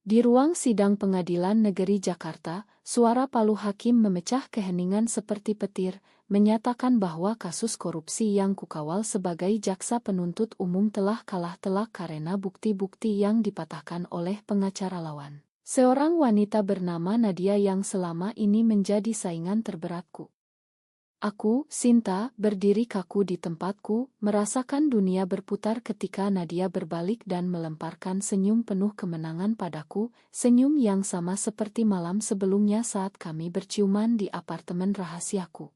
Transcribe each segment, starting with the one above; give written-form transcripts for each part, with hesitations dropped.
Di ruang sidang Pengadilan Negeri Jakarta, suara palu hakim memecah keheningan seperti petir, menyatakan bahwa kasus korupsi yang kukawal sebagai jaksa penuntut umum telah kalah telak karena bukti-bukti yang dipatahkan oleh pengacara lawan. Seorang wanita bernama Nadia yang selama ini menjadi saingan terberatku. Aku, Sinta, berdiri kaku di tempatku, merasakan dunia berputar ketika Nadia berbalik dan melemparkan senyum penuh kemenangan padaku, senyum yang sama seperti malam sebelumnya saat kami berciuman di apartemen rahasiaku.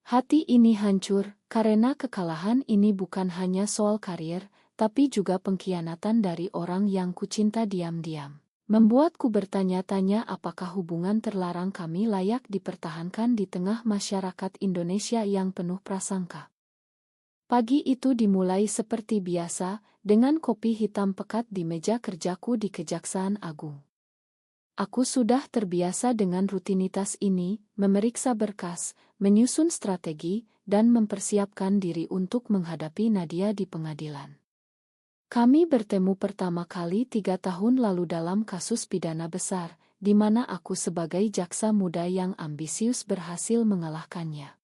Hati ini hancur, karena kekalahan ini bukan hanya soal karir, tapi juga pengkhianatan dari orang yang kucinta diam-diam. Membuatku bertanya-tanya apakah hubungan terlarang kami layak dipertahankan di tengah masyarakat Indonesia yang penuh prasangka. Pagi itu dimulai seperti biasa, dengan kopi hitam pekat di meja kerjaku di Kejaksaan Agung. Aku sudah terbiasa dengan rutinitas ini, memeriksa berkas, menyusun strategi, dan mempersiapkan diri untuk menghadapi Nadia di pengadilan. Kami bertemu pertama kali 3 tahun lalu dalam kasus pidana besar, di mana aku sebagai jaksa muda yang ambisius berhasil mengalahkannya.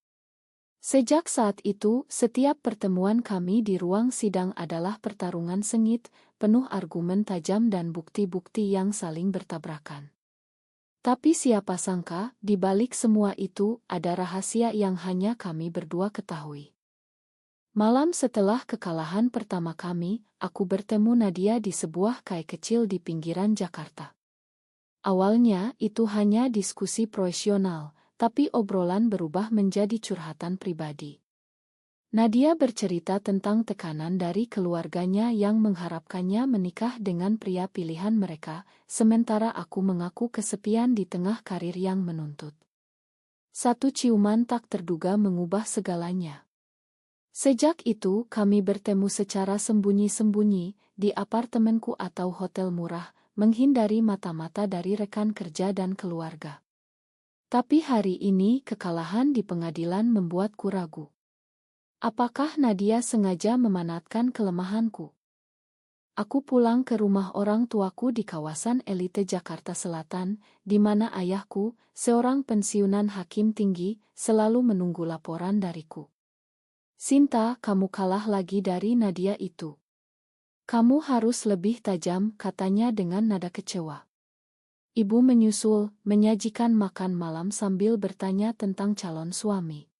Sejak saat itu, setiap pertemuan kami di ruang sidang adalah pertarungan sengit, penuh argumen tajam dan bukti-bukti yang saling bertabrakan. Tapi siapa sangka, di balik semua itu, ada rahasia yang hanya kami berdua ketahui. Malam setelah kekalahan pertama kami, aku bertemu Nadia di sebuah kai kecil di pinggiran Jakarta. Awalnya itu hanya diskusi profesional, tapi obrolan berubah menjadi curhatan pribadi. Nadia bercerita tentang tekanan dari keluarganya yang mengharapkannya menikah dengan pria pilihan mereka, sementara aku mengaku kesepian di tengah karir yang menuntut. Satu ciuman tak terduga mengubah segalanya. Sejak itu, kami bertemu secara sembunyi-sembunyi, di apartemenku atau hotel murah, menghindari mata-mata dari rekan kerja dan keluarga. Tapi hari ini, kekalahan di pengadilan membuatku ragu. Apakah Nadia sengaja memanfaatkan kelemahanku? Aku pulang ke rumah orang tuaku di kawasan elite Jakarta Selatan, di mana ayahku, seorang pensiunan hakim tinggi, selalu menunggu laporan dariku. Sinta, kamu kalah lagi dari Nadia itu. Kamu harus lebih tajam, katanya dengan nada kecewa. Ibu menyusul, menyajikan makan malam sambil bertanya tentang calon suami.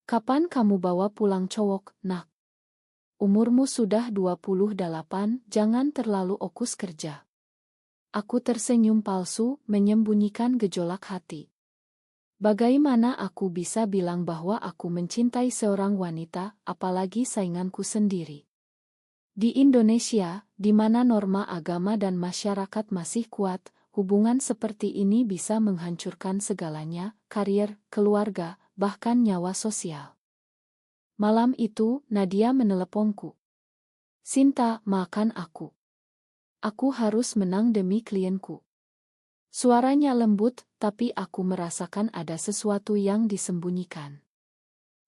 Kapan kamu bawa pulang cowok, nak? Umurmu sudah 28, jangan terlalu fokus kerja. Aku tersenyum palsu, menyembunyikan gejolak hati. Bagaimana aku bisa bilang bahwa aku mencintai seorang wanita, apalagi sainganku sendiri? Di Indonesia, di mana norma agama dan masyarakat masih kuat, hubungan seperti ini bisa menghancurkan segalanya, karir, keluarga, bahkan nyawa sosial. Malam itu, Nadia meneleponku. Sinta, maafkan aku. Aku harus menang demi klienku. Suaranya lembut, tapi aku merasakan ada sesuatu yang disembunyikan.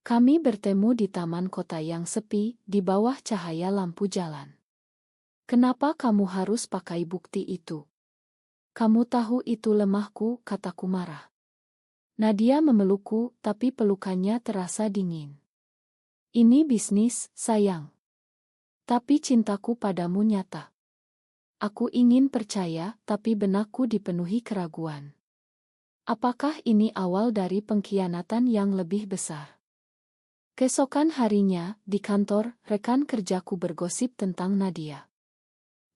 Kami bertemu di taman kota yang sepi, di bawah cahaya lampu jalan. Kenapa kamu harus pakai bukti itu? Kamu tahu itu lemahku, kataku marah. Nadia memelukku, tapi pelukannya terasa dingin. Ini bisnis, sayang. Tapi cintaku padamu nyata. Aku ingin percaya, tapi benakku dipenuhi keraguan. Apakah ini awal dari pengkhianatan yang lebih besar? Keesokan harinya, di kantor, rekan kerjaku bergosip tentang Nadia.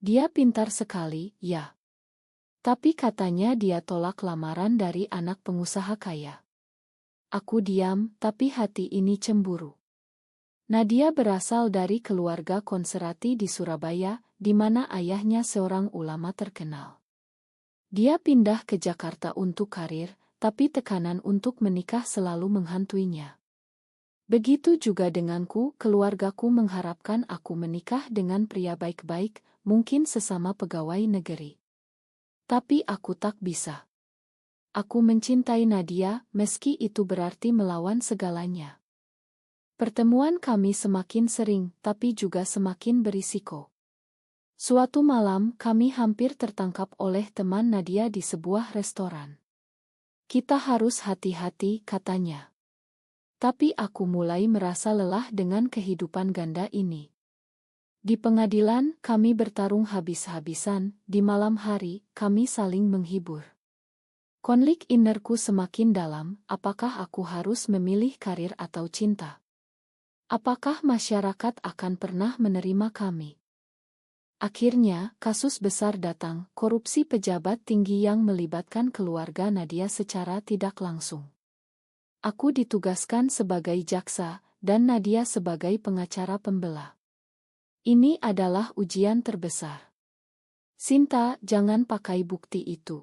Dia pintar sekali, ya. Tapi katanya dia tolak lamaran dari anak pengusaha kaya. Aku diam, tapi hati ini cemburu. Nadia berasal dari keluarga konservatif di Surabaya, di mana ayahnya seorang ulama terkenal. Dia pindah ke Jakarta untuk karir, tapi tekanan untuk menikah selalu menghantuinya. Begitu juga denganku, keluargaku mengharapkan aku menikah dengan pria baik-baik, mungkin sesama pegawai negeri. Tapi aku tak bisa. Aku mencintai Nadia, meski itu berarti melawan segalanya. Pertemuan kami semakin sering, tapi juga semakin berisiko. Suatu malam kami hampir tertangkap oleh teman Nadia di sebuah restoran. Kita harus hati-hati, katanya. Tapi aku mulai merasa lelah dengan kehidupan ganda ini. Di pengadilan, kami bertarung habis-habisan, di malam hari, kami saling menghibur. Konflik innerku semakin dalam, apakah aku harus memilih karir atau cinta? Apakah masyarakat akan pernah menerima kami? Akhirnya, kasus besar datang, korupsi pejabat tinggi yang melibatkan keluarga Nadia secara tidak langsung. Aku ditugaskan sebagai jaksa, dan Nadia sebagai pengacara pembela. Ini adalah ujian terbesar. Sinta, jangan pakai bukti itu.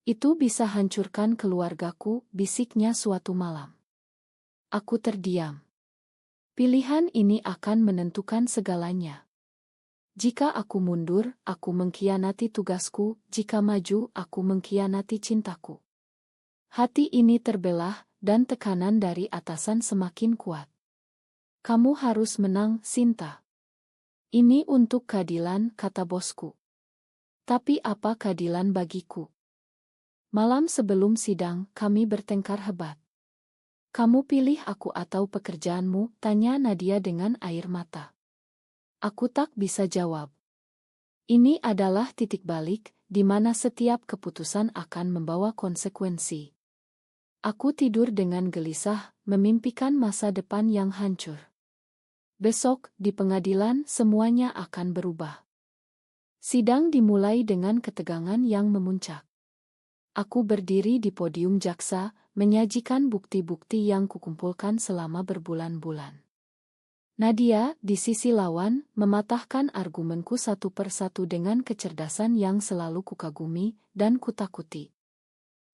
Itu bisa hancurkan keluargaku, bisiknya suatu malam. Aku terdiam. Pilihan ini akan menentukan segalanya. Jika aku mundur, aku mengkhianati tugasku, jika maju, aku mengkhianati cintaku. Hati ini terbelah, dan tekanan dari atasan semakin kuat. Kamu harus menang, Sinta. Ini untuk keadilan, kata bosku. Tapi apa keadilan bagiku? Malam sebelum sidang, kami bertengkar hebat. Kamu pilih aku atau pekerjaanmu, tanya Nadia dengan air mata. Aku tak bisa jawab. Ini adalah titik balik, di mana setiap keputusan akan membawa konsekuensi. Aku tidur dengan gelisah, memimpikan masa depan yang hancur. Besok, di pengadilan, semuanya akan berubah. Sidang dimulai dengan ketegangan yang memuncak. Aku berdiri di podium jaksa, menyajikan bukti-bukti yang kukumpulkan selama berbulan-bulan. Nadia, di sisi lawan, mematahkan argumenku satu persatu dengan kecerdasan yang selalu kukagumi dan kutakuti.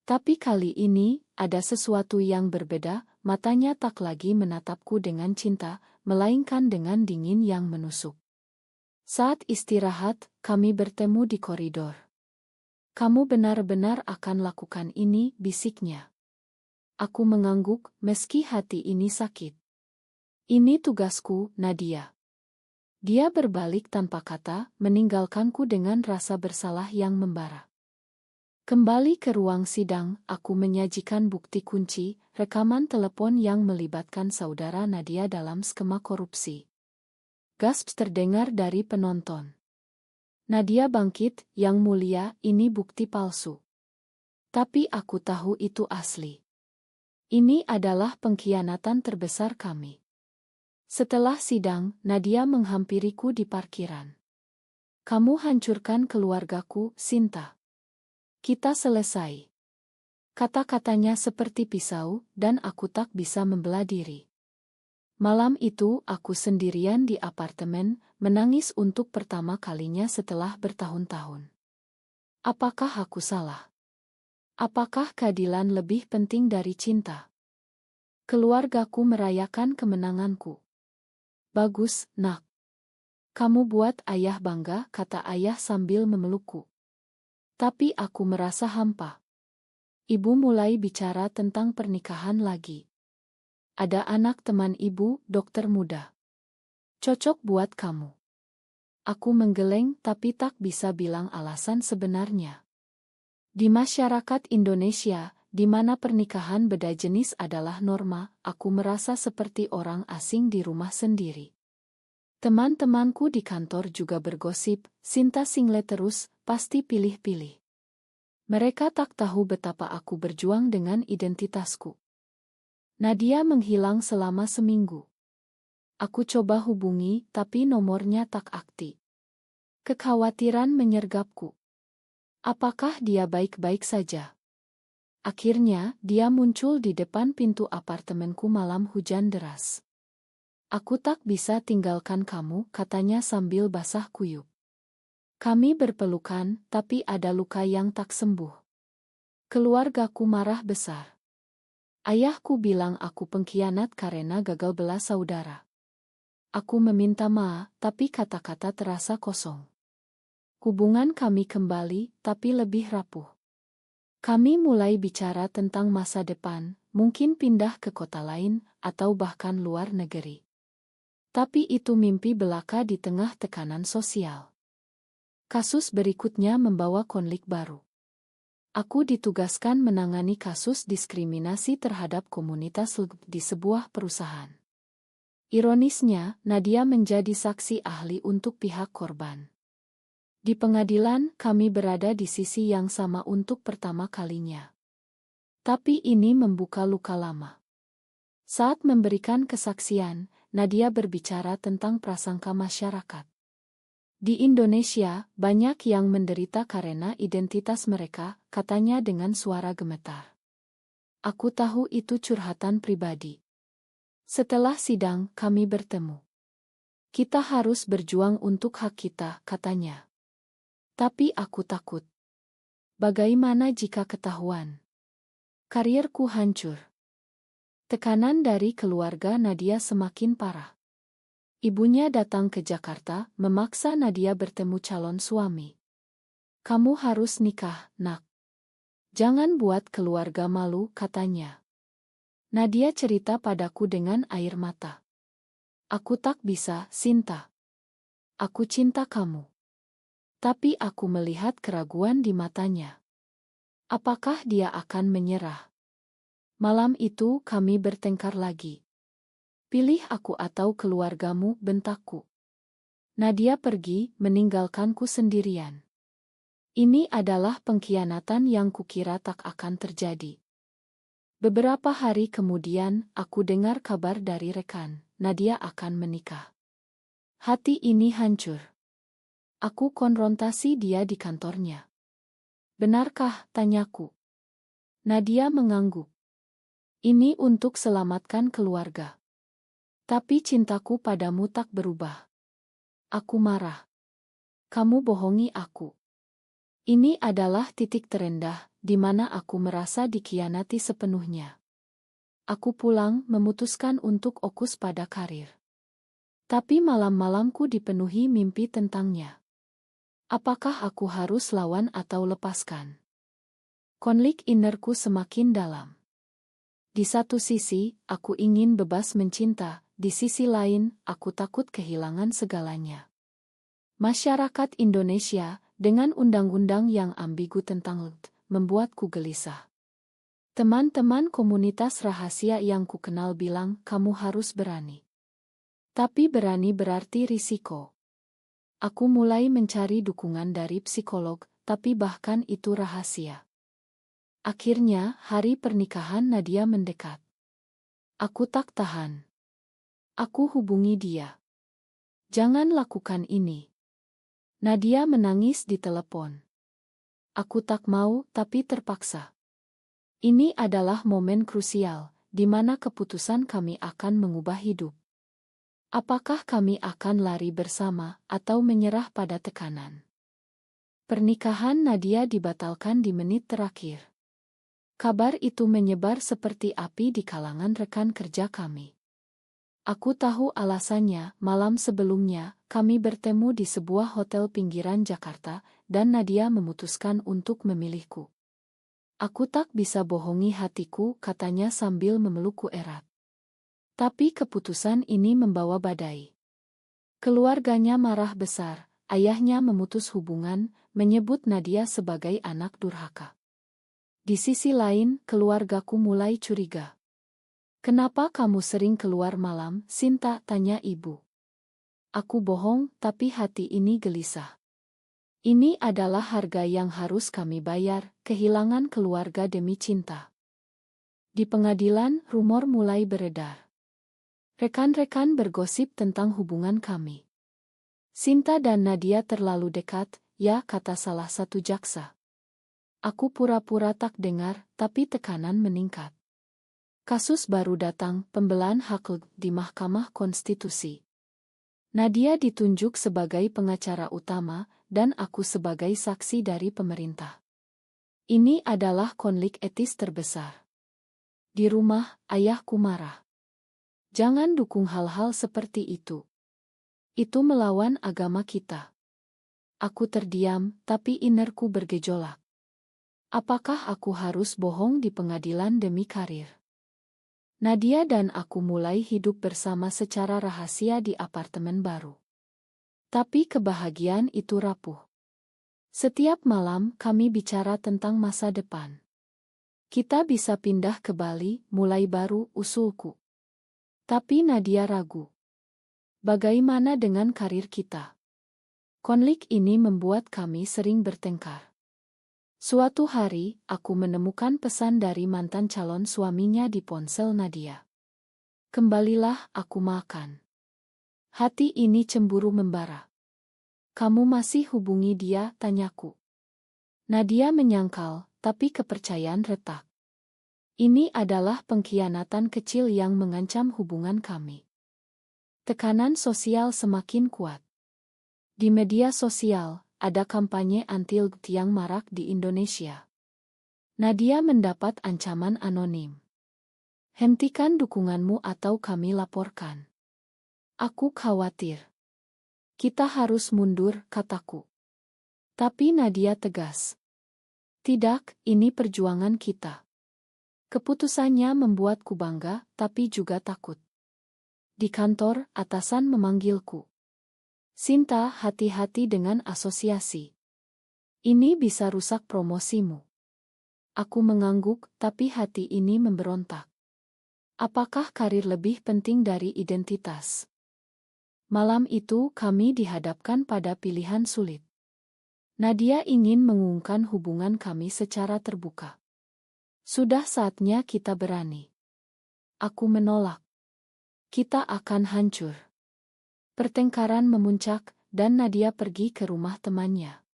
Tapi kali ini, ada sesuatu yang berbeda, matanya tak lagi menatapku dengan cinta, melainkan dengan dingin yang menusuk. Saat istirahat, kami bertemu di koridor. Kamu benar-benar akan lakukan ini, bisiknya. Aku mengangguk, meski hati ini sakit. Ini tugasku, Nadia. Dia berbalik tanpa kata, meninggalkanku dengan rasa bersalah yang membara. Kembali ke ruang sidang, aku menyajikan bukti kunci, rekaman telepon yang melibatkan saudara Nadia dalam skema korupsi. Gasp terdengar dari penonton. Nadia bangkit, Yang Mulia, ini bukti palsu. Tapi aku tahu itu asli. Ini adalah pengkhianatan terbesar kami. Setelah sidang, Nadia menghampiriku di parkiran. Kamu hancurkan keluargaku, Sinta. Kita selesai. Kata-katanya seperti pisau, dan aku tak bisa membela diri. Malam itu, aku sendirian di apartemen, menangis untuk pertama kalinya setelah bertahun-tahun. Apakah aku salah? Apakah keadilan lebih penting dari cinta? Keluargaku merayakan kemenanganku. Bagus, nak. Kamu buat ayah bangga, kata ayah sambil memelukku. Tapi aku merasa hampa. Ibu mulai bicara tentang pernikahan lagi. Ada anak teman ibu, dokter muda. Cocok buat kamu. Aku menggeleng tapi tak bisa bilang alasan sebenarnya. Di masyarakat Indonesia, di mana pernikahan beda jenis adalah norma, aku merasa seperti orang asing di rumah sendiri. Teman-temanku di kantor juga bergosip, Sinta single terus, pasti pilih-pilih. Mereka tak tahu betapa aku berjuang dengan identitasku. Nadia menghilang selama seminggu. Aku coba hubungi, tapi nomornya tak aktif. Kekhawatiran menyergapku. Apakah dia baik-baik saja? Akhirnya, dia muncul di depan pintu apartemenku malam hujan deras. Aku tak bisa tinggalkan kamu, katanya sambil basah kuyup. Kami berpelukan, tapi ada luka yang tak sembuh. Keluargaku marah besar. Ayahku bilang aku pengkhianat karena gagal bela saudara. Aku meminta maaf, tapi kata-kata terasa kosong. Hubungan kami kembali, tapi lebih rapuh. Kami mulai bicara tentang masa depan, mungkin pindah ke kota lain, atau bahkan luar negeri. Tapi itu mimpi belaka di tengah tekanan sosial. Kasus berikutnya membawa konflik baru. Aku ditugaskan menangani kasus diskriminasi terhadap komunitas LGBT di sebuah perusahaan. Ironisnya, Nadia menjadi saksi ahli untuk pihak korban. Di pengadilan, kami berada di sisi yang sama untuk pertama kalinya. Tapi ini membuka luka lama. Saat memberikan kesaksian, Nadia berbicara tentang prasangka masyarakat. Di Indonesia, banyak yang menderita karena identitas mereka, katanya dengan suara gemetar. Aku tahu itu curhatan pribadi. Setelah sidang, kami bertemu. Kita harus berjuang untuk hak kita, katanya. Tapi aku takut. Bagaimana jika ketahuan? Karirku hancur. Tekanan dari keluarga Nadia semakin parah. Ibunya datang ke Jakarta, memaksa Nadia bertemu calon suami. Kamu harus nikah, nak. Jangan buat keluarga malu, katanya. Nadia cerita padaku dengan air mata. Aku tak bisa, Sinta. Aku cinta kamu. Tapi aku melihat keraguan di matanya. Apakah dia akan menyerah? Malam itu kami bertengkar lagi. Pilih aku atau keluargamu, bentakku. Nadia pergi, meninggalkanku sendirian. Ini adalah pengkhianatan yang kukira tak akan terjadi. Beberapa hari kemudian, aku dengar kabar dari rekan, Nadia akan menikah. Hati ini hancur. Aku konfrontasi dia di kantornya. Benarkah, tanyaku. Nadia mengangguk. Ini untuk selamatkan keluarga. Tapi cintaku padamu tak berubah. Aku marah. Kamu bohongi aku. Ini adalah titik terendah, di mana aku merasa dikhianati sepenuhnya. Aku pulang, memutuskan untuk fokus pada karir. Tapi malam-malamku dipenuhi mimpi tentangnya. Apakah aku harus lawan atau lepaskan? Konflik innerku semakin dalam. Di satu sisi, aku ingin bebas mencinta, di sisi lain, aku takut kehilangan segalanya. Masyarakat Indonesia, dengan undang-undang yang ambigu tentang LGBT, membuatku gelisah. Teman-teman komunitas rahasia yang kukenal bilang, kamu harus berani. Tapi berani berarti risiko. Aku mulai mencari dukungan dari psikolog, tapi bahkan itu rahasia. Akhirnya, hari pernikahan Nadia mendekat. Aku tak tahan. Aku hubungi dia. Jangan lakukan ini. Nadia menangis di telepon. Aku tak mau, tapi terpaksa. Ini adalah momen krusial, di mana keputusan kami akan mengubah hidup. Apakah kami akan lari bersama, atau menyerah pada tekanan? Pernikahan Nadia dibatalkan di menit terakhir. Kabar itu menyebar seperti api di kalangan rekan kerja kami. Aku tahu alasannya. Malam sebelumnya, kami bertemu di sebuah hotel pinggiran Jakarta, dan Nadia memutuskan untuk memilihku. Aku tak bisa bohongi hatiku, katanya sambil memelukku erat. Tapi keputusan ini membawa badai. Keluarganya marah besar, ayahnya memutus hubungan, menyebut Nadia sebagai anak durhaka. Di sisi lain, keluargaku mulai curiga. Kenapa kamu sering keluar malam, Sinta? Tanya ibu. Aku bohong, tapi hati ini gelisah. Ini adalah harga yang harus kami bayar, kehilangan keluarga demi cinta. Di pengadilan, rumor mulai beredar. Rekan-rekan bergosip tentang hubungan kami. Sinta dan Nadia terlalu dekat, ya, kata salah satu jaksa. Aku pura-pura tak dengar, tapi tekanan meningkat. Kasus baru datang, pembelaan hak di Mahkamah Konstitusi. Nadia ditunjuk sebagai pengacara utama, dan aku sebagai saksi dari pemerintah. Ini adalah konflik etis terbesar. Di rumah, ayahku marah. Jangan dukung hal-hal seperti itu. Itu melawan agama kita. Aku terdiam, tapi innerku bergejolak. Apakah aku harus bohong di pengadilan demi karir? Nadia dan aku mulai hidup bersama secara rahasia di apartemen baru. Tapi kebahagiaan itu rapuh. Setiap malam kami bicara tentang masa depan. Kita bisa pindah ke Bali, mulai baru, usulku. Tapi Nadia ragu. Bagaimana dengan karir kita? Konflik ini membuat kami sering bertengkar. Suatu hari, aku menemukan pesan dari mantan calon suaminya di ponsel Nadia. Kembalilah, aku makan. Hati ini cemburu membara. Kamu masih hubungi dia, tanyaku. Nadia menyangkal, tapi kepercayaan retak. Ini adalah pengkhianatan kecil yang mengancam hubungan kami. Tekanan sosial semakin kuat. Di media sosial, ada kampanye anti-LGBT yang marak di Indonesia. Nadia mendapat ancaman anonim. Hentikan dukunganmu atau kami laporkan. Aku khawatir. Kita harus mundur, kataku. Tapi Nadia tegas. Tidak, ini perjuangan kita. Keputusannya membuatku bangga, tapi juga takut. Di kantor, atasan memanggilku. Sinta, hati-hati dengan asosiasi. Ini bisa rusak promosimu. Aku mengangguk, tapi hati ini memberontak. Apakah karir lebih penting dari identitas? Malam itu kami dihadapkan pada pilihan sulit. Nadia ingin mengungkapkan hubungan kami secara terbuka. Sudah saatnya kita berani. Aku menolak. Kita akan hancur. Pertengkaran memuncak, dan Nadia pergi ke rumah temannya.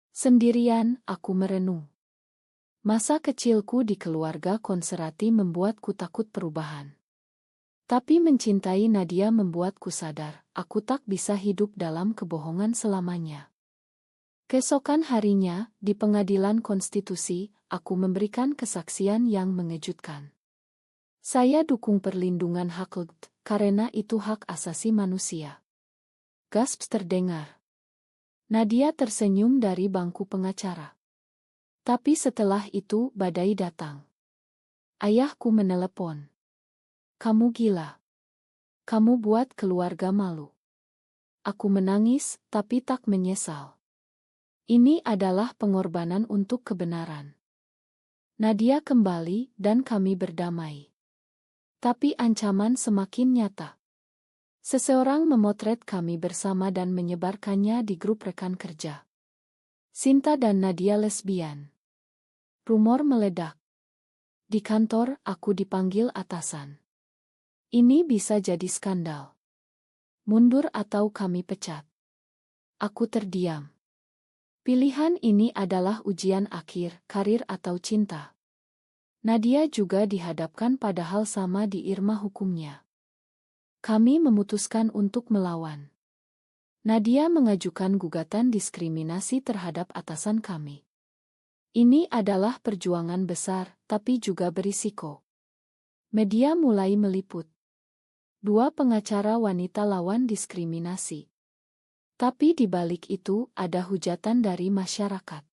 Sendirian, aku merenung. Masa kecilku di keluarga konservatif membuatku takut perubahan. Tapi mencintai Nadia membuatku sadar, aku tak bisa hidup dalam kebohongan selamanya. Keesokan harinya, di pengadilan konstitusi, aku memberikan kesaksian yang mengejutkan. Saya dukung perlindungan hak LGBT, karena itu hak asasi manusia. Gasp terdengar. Nadia tersenyum dari bangku pengacara. Tapi setelah itu badai datang. Ayahku menelepon. Kamu gila. Kamu buat keluarga malu. Aku menangis, tapi tak menyesal. Ini adalah pengorbanan untuk kebenaran. Nadia kembali dan kami berdamai. Tapi ancaman semakin nyata. Seseorang memotret kami bersama dan menyebarkannya di grup rekan kerja. Sinta dan Nadia lesbian. Rumor meledak. Di kantor, aku dipanggil atasan. Ini bisa jadi skandal. Mundur atau kami pecat. Aku terdiam. Pilihan ini adalah ujian akhir, karir atau cinta. Nadia juga dihadapkan pada hal sama di irma hukumnya. Kami memutuskan untuk melawan. Nadia mengajukan gugatan diskriminasi terhadap atasan kami. Ini adalah perjuangan besar, tapi juga berisiko. Media mulai meliput. 2 pengacara wanita lawan diskriminasi. Tapi di balik itu ada hujatan dari masyarakat.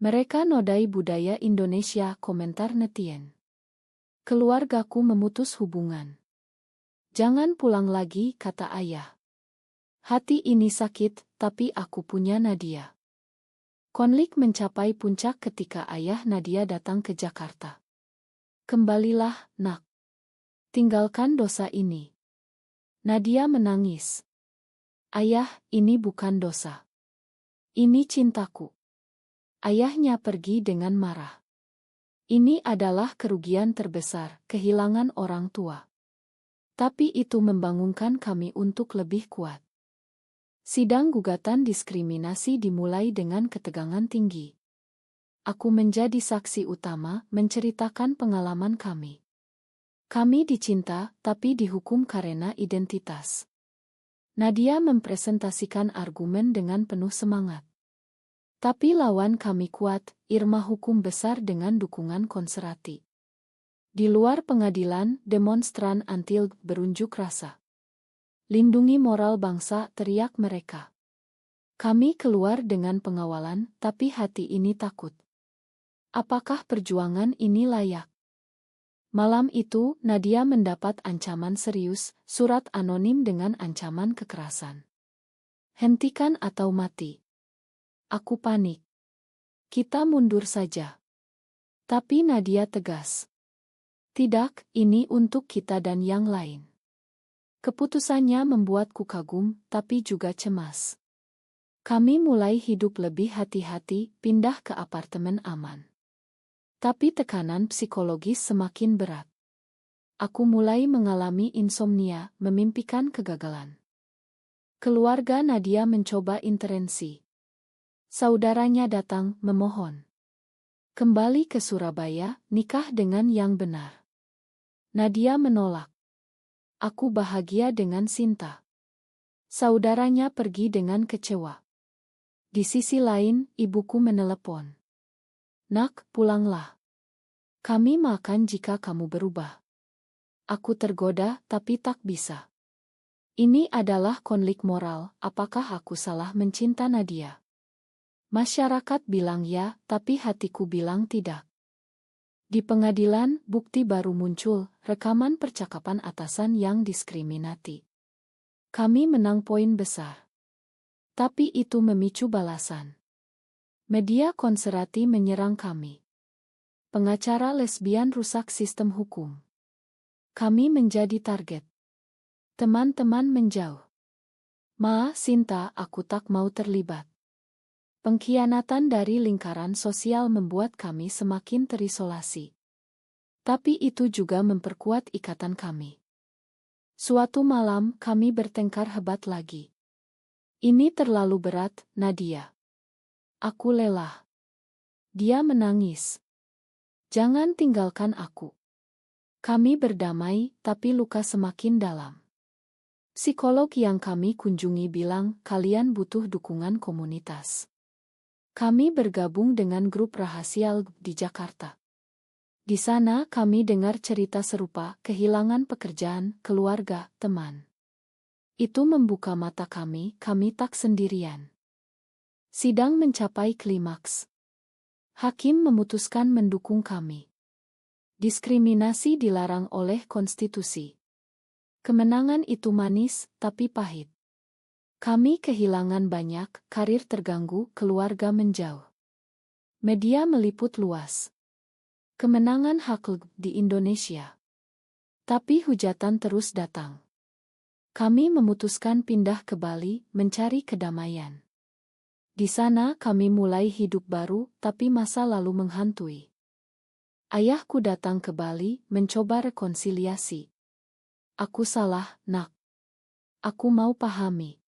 Mereka nodai budaya Indonesia, komentar netizen. Keluargaku memutus hubungan. Jangan pulang lagi, kata ayah. Hati ini sakit, tapi aku punya Nadia. Konflik mencapai puncak ketika ayah Nadia datang ke Jakarta. Kembalilah, nak. Tinggalkan dosa ini. Nadia menangis. Ayah, ini bukan dosa. Ini cintaku. Ayahnya pergi dengan marah. Ini adalah kerugian terbesar, kehilangan orang tua. Tapi itu membangunkan kami untuk lebih kuat. Sidang gugatan diskriminasi dimulai dengan ketegangan tinggi. Aku menjadi saksi utama menceritakan pengalaman kami. Kami dicinta, tapi dihukum karena identitas. Nadia mempresentasikan argumen dengan penuh semangat. Tapi lawan kami kuat, irma hukum besar dengan dukungan konservatif. Di luar pengadilan, demonstran anti-LGBT berunjuk rasa. Lindungi moral bangsa, teriak mereka. Kami keluar dengan pengawalan, tapi hati ini takut. Apakah perjuangan ini layak? Malam itu, Nadia mendapat ancaman serius, surat anonim dengan ancaman kekerasan. Hentikan atau mati. Aku panik. Kita mundur saja. Tapi Nadia tegas. Tidak, ini untuk kita dan yang lain. Keputusannya membuatku kagum, tapi juga cemas. Kami mulai hidup lebih hati-hati, pindah ke apartemen aman. Tapi tekanan psikologis semakin berat. Aku mulai mengalami insomnia, memimpikan kegagalan. Keluarga Nadia mencoba intervensi. Saudaranya datang, memohon. Kembali ke Surabaya, nikah dengan yang benar. Nadia menolak. Aku bahagia dengan Sinta. Saudaranya pergi dengan kecewa. Di sisi lain, ibuku menelepon. Nak, pulanglah. Kami makan jika kamu berubah. Aku tergoda, tapi tak bisa. Ini adalah konflik moral, apakah aku salah mencinta Nadia? Masyarakat bilang ya, tapi hatiku bilang tidak. Di pengadilan, bukti baru muncul, rekaman percakapan atasan yang diskriminati. Kami menang poin besar. Tapi itu memicu balasan. Media konservatif menyerang kami. Pengacara lesbian rusak sistem hukum. Kami menjadi target. Teman-teman menjauh. Ma, Sinta, aku tak mau terlibat. Pengkhianatan dari lingkaran sosial membuat kami semakin terisolasi. Tapi itu juga memperkuat ikatan kami. Suatu malam kami bertengkar hebat lagi. Ini terlalu berat, Nadia. Aku lelah. Dia menangis. Jangan tinggalkan aku. Kami berdamai, tapi luka semakin dalam. Psikolog yang kami kunjungi bilang, kalian butuh dukungan komunitas. Kami bergabung dengan grup rahasia di Jakarta. Di sana kami dengar cerita serupa, kehilangan pekerjaan, keluarga, teman. Itu membuka mata kami tak sendirian. Sidang mencapai klimaks. Hakim memutuskan mendukung kami. Diskriminasi dilarang oleh konstitusi. Kemenangan itu manis, tapi pahit. Kami kehilangan banyak, karir terganggu, keluarga menjauh. Media meliput luas. Kemenangan hak di Indonesia. Tapi hujatan terus datang. Kami memutuskan pindah ke Bali, mencari kedamaian. Di sana kami mulai hidup baru, tapi masa lalu menghantui. Ayahku datang ke Bali, mencoba rekonsiliasi. Aku salah, nak. Aku mau pahami.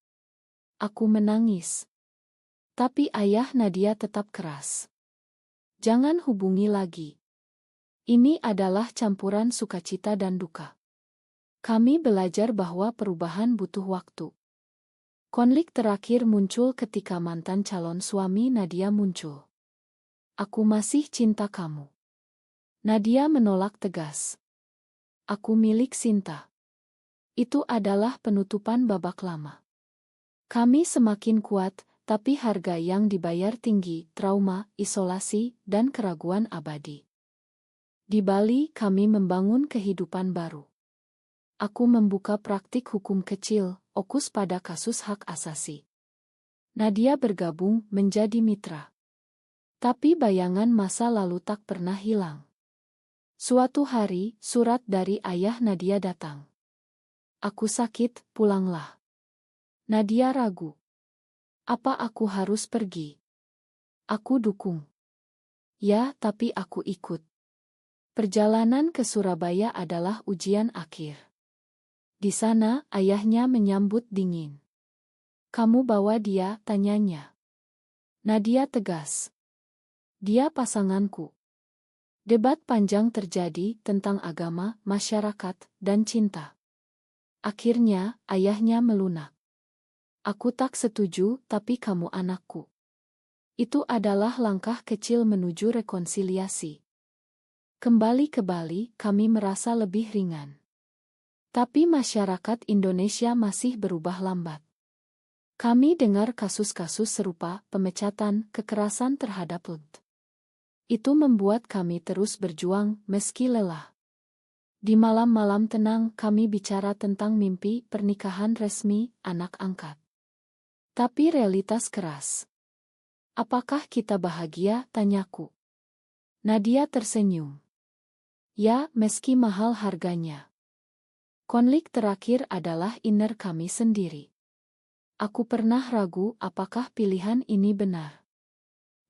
Aku menangis. Tapi ayah Nadia tetap keras. Jangan hubungi lagi. Ini adalah campuran sukacita dan duka. Kami belajar bahwa perubahan butuh waktu. Konflik terakhir muncul ketika mantan calon suami Nadia muncul. Aku masih cinta kamu. Nadia menolak tegas. Aku milik Sinta. Itu adalah penutupan babak lama. Kami semakin kuat, tapi harga yang dibayar tinggi, trauma, isolasi, dan keraguan abadi. Di Bali kami membangun kehidupan baru. Aku membuka praktik hukum kecil, fokus pada kasus hak asasi. Nadia bergabung menjadi mitra. Tapi bayangan masa lalu tak pernah hilang. Suatu hari, surat dari ayah Nadia datang. Aku sakit, pulanglah. Nadia ragu. Apa aku harus pergi? Aku dukung. Ya, tapi aku ikut. Perjalanan ke Surabaya adalah ujian akhir. Di sana, ayahnya menyambut dingin. Kamu bawa dia, tanyanya. Nadia tegas. Dia pasanganku. Debat panjang terjadi tentang agama, masyarakat, dan cinta. Akhirnya, ayahnya melunak. Aku tak setuju, tapi kamu anakku. Itu adalah langkah kecil menuju rekonsiliasi. Kembali ke Bali, kami merasa lebih ringan. Tapi masyarakat Indonesia masih berubah lambat. Kami dengar kasus-kasus serupa, pemecatan, kekerasan terhadap LGBTQ. Itu membuat kami terus berjuang, meski lelah. Di malam-malam tenang, kami bicara tentang mimpi, pernikahan resmi, anak angkat. Tapi realitas keras. Apakah kita bahagia? Tanyaku. Nadia tersenyum. Ya, meski mahal harganya. Konflik terakhir adalah inner kami sendiri. Aku pernah ragu apakah pilihan ini benar.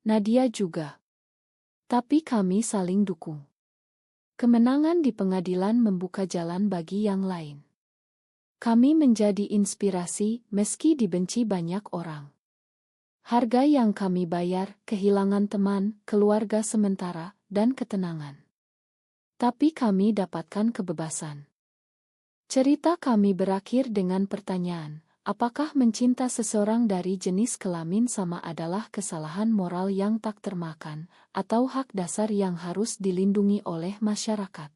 Nadia juga. Tapi kami saling dukung. Kemenangan di pengadilan membuka jalan bagi yang lain. Kami menjadi inspirasi meski dibenci banyak orang. Harga yang kami bayar, kehilangan teman, keluarga sementara, dan ketenangan. Tapi kami dapatkan kebebasan. Cerita kami berakhir dengan pertanyaan, apakah mencinta seseorang dari jenis kelamin sama adalah kesalahan moral yang tak termaafkan, atau hak dasar yang harus dilindungi oleh masyarakat?